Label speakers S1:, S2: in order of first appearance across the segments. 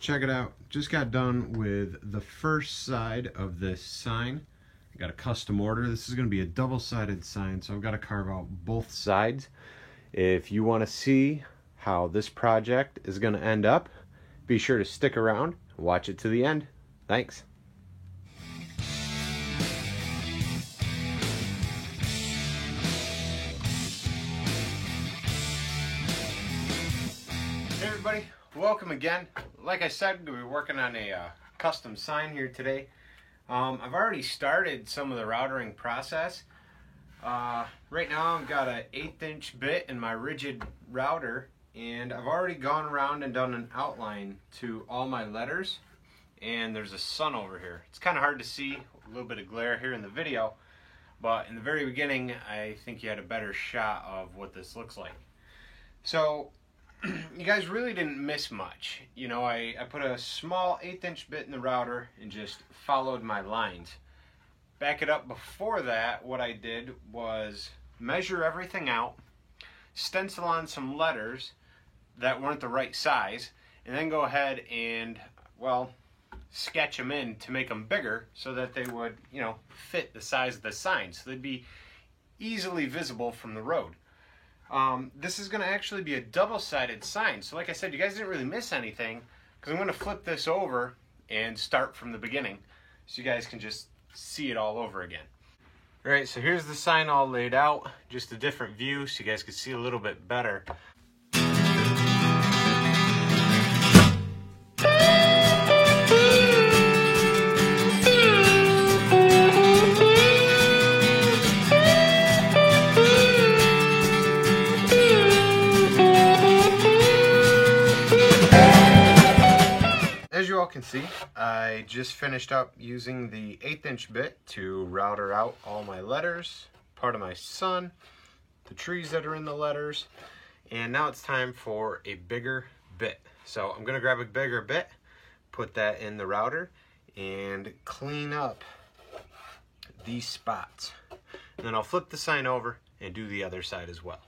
S1: Check it out. Just got done with the first side of this sign. I got a custom order. This is going to be a double-sided sign, so I've got to carve out both sides. If you want to see how this project is going to end up, be sure to stick around and watch it to the end. Thanks. Hey everybody, welcome again. Like I said, we're working on a custom sign here today. I've already started some of the routering process. Right now I've got an 1/8 inch bit in my rigid router, and I've already gone around and done an outline to all my letters. And there's a sun over here. It's kind of hard to see, a little bit of glare here in the video, but in the very beginning I think you had a better shot of what this looks like. So you guys really didn't miss much. You know, I put a small 1/8 inch bit in the router and just followed my lines. Back it up before that, what I did was measure everything out, stencil on some letters that weren't the right size, and then go ahead and, well, sketch them in to make them bigger so that they would, you know, fit the size of the sign, so they'd be easily visible from the road. This is going to actually be a double-sided sign. So like I said, you guys didn't really miss anything, because I'm going to flip this over and start from the beginning so you guys can just see it all over again. Alright, so here's the sign all laid out, just a different view so you guys can see a little bit better. As you all can see, I just finished up using the 1/8 inch bit to router out all my letters, part of my sun, the trees that are in the letters, and now it's time for a bigger bit. So I'm going to grab a bigger bit, put that in the router, and clean up these spots. And then I'll flip the sign over and do the other side as well.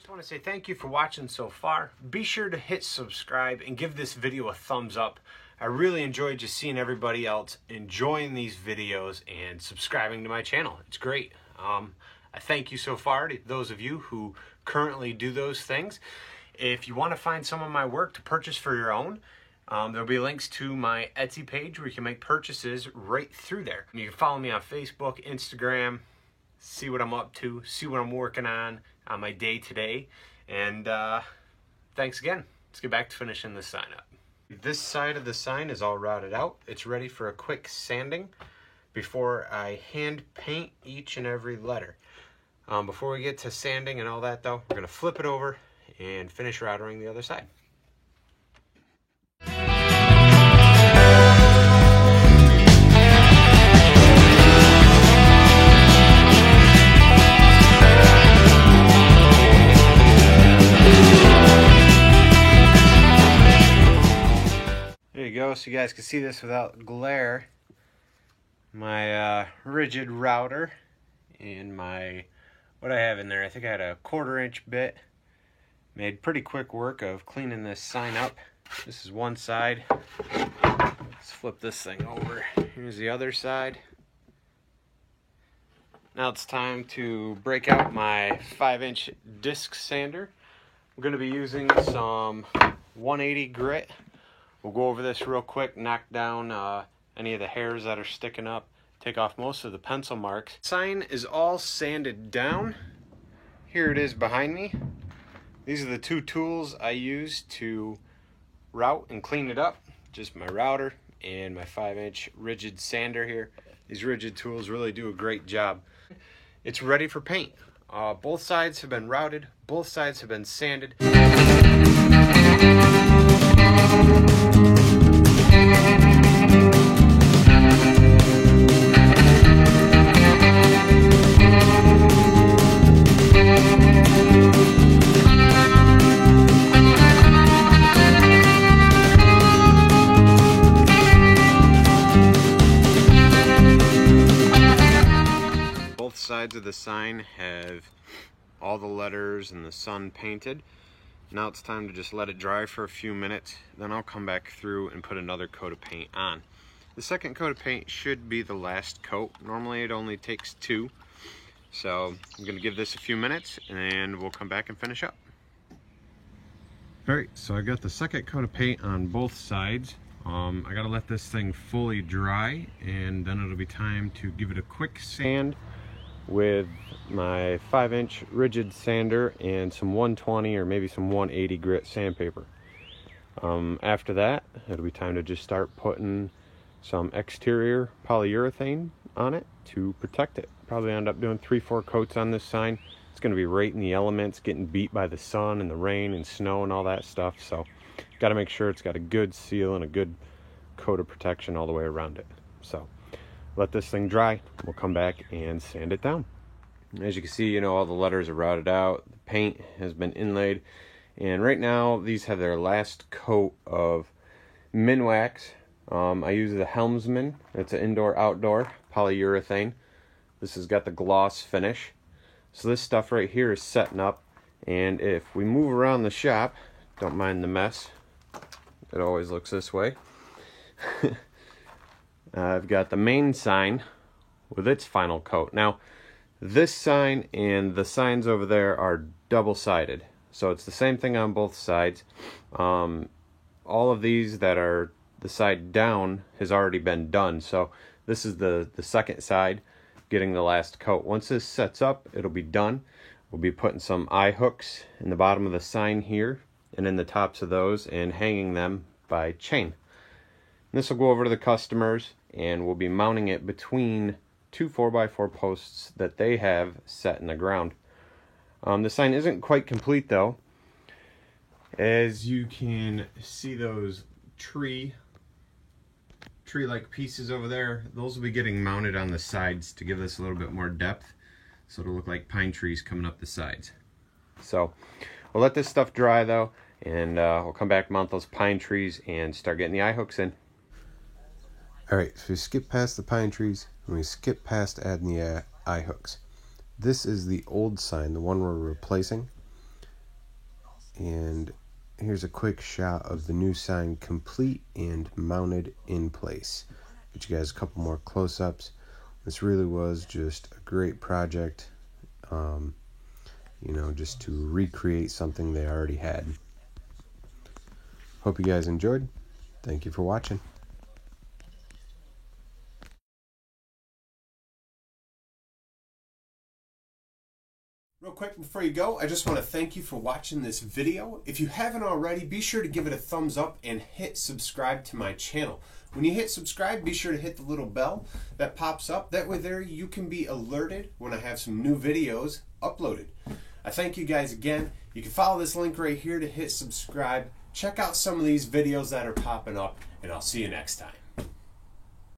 S1: I want to say thank you for watching so far. Be sure to hit subscribe and give this video a thumbs up. I really enjoyed just seeing everybody else enjoying these videos and subscribing to my channel. It's great. I thank you so far to those of you who currently do those things. If you want to find some of my work to purchase for your own, there'll be links to my Etsy page where you can make purchases right through there. You can follow me on Facebook, Instagram, see what I'm up to, see what I'm working on my day today, and thanks again. Let's get back to finishing this sign up. This side of the sign is all routed out. It's ready for a quick sanding before I hand paint each and every letter. Before we get to sanding and all that though, we're going to flip it over and finish routering the other side. There you go, so you guys can see this without glare. My rigid router and my, what I have in there, I think I had a 1/4 inch bit. Made pretty quick work of cleaning this sign up. This is one side. Let's flip this thing over. Here's the other side. Now it's time to break out my 5-inch disc sander. We're going to be using some 180 grit. We'll go over this real quick, knock down any of the hairs that are sticking up, take off most of the pencil marks. Sign is all sanded down. Here it is behind me. These are the two tools I use to route and clean it up. Just my router and my 5-inch rigid sander here. These rigid tools really do a great job. It's ready for paint. Both sides have been routed, both sides have been sanded. Sides of the sign have all the letters and the sun painted. Now it's time to just let it dry for a few minutes, then I'll come back through and put another coat of paint on. The second coat of paint should be the last coat. Normally it only takes 2. So I'm gonna give this a few minutes and we'll come back and finish up. All right, so I got the second coat of paint on both sides. I gotta let this thing fully dry and then it'll be time to give it a quick sand with my 5-inch rigid sander and some 120 or maybe some 180 grit sandpaper. After that, it'll be time to just start putting some exterior polyurethane on it to protect it. Probably end up doing 3-4 coats on this sign. It's going to be right in the elements, getting beat by the sun and the rain and snow and all that stuff. So got to make sure it's got a good seal and a good coat of protection all the way around it. So let this thing dry. We'll come back and sand it down. As you can see, all the letters are routed out. The paint has been inlaid. And right now, these have their last coat of Minwax. I use the Helmsman. It's an indoor-outdoor polyurethane. This has got the gloss finish. So this stuff right here is setting up. And if we move around the shop, don't mind the mess. It always looks this way. I've got the main sign with its final coat. Now, this sign and the signs over there are double-sided. So it's the same thing on both sides. All of these that are the side down has already been done. So this is the second side getting the last coat. Once this sets up, it'll be done. We'll be putting some eye hooks in the bottom of the sign here and in the tops of those and hanging them by chain. And this will go over to the customers and we'll be mounting it between 2 4x4 posts that they have set in the ground. The sign isn't quite complete though. As you can see, those tree-like pieces over there, those will be getting mounted on the sides to give this a little bit more depth, so it'll look like pine trees coming up the sides. So we'll let this stuff dry though, and we'll come back, mount those pine trees, and start getting the eye hooks in.
S2: Alright, so we skip past the pine trees, and we skip past adding the eye hooks. This is the old sign, the one we're replacing. And here's a quick shot of the new sign complete and mounted in place. Get you guys a couple more close-ups. This really was just a great project, just to recreate something they already had. Hope you guys enjoyed. Thank you for watching.
S3: Real quick before you go, I just want to thank you for watching this video. If you haven't already, be sure to give it a thumbs up and hit subscribe to my channel. When you hit subscribe, be sure to hit the little bell that pops up. That way there you can be alerted when I have some new videos uploaded. I thank you guys again. You can follow this link right here to hit subscribe. Check out some of these videos that are popping up, and I'll see you next time.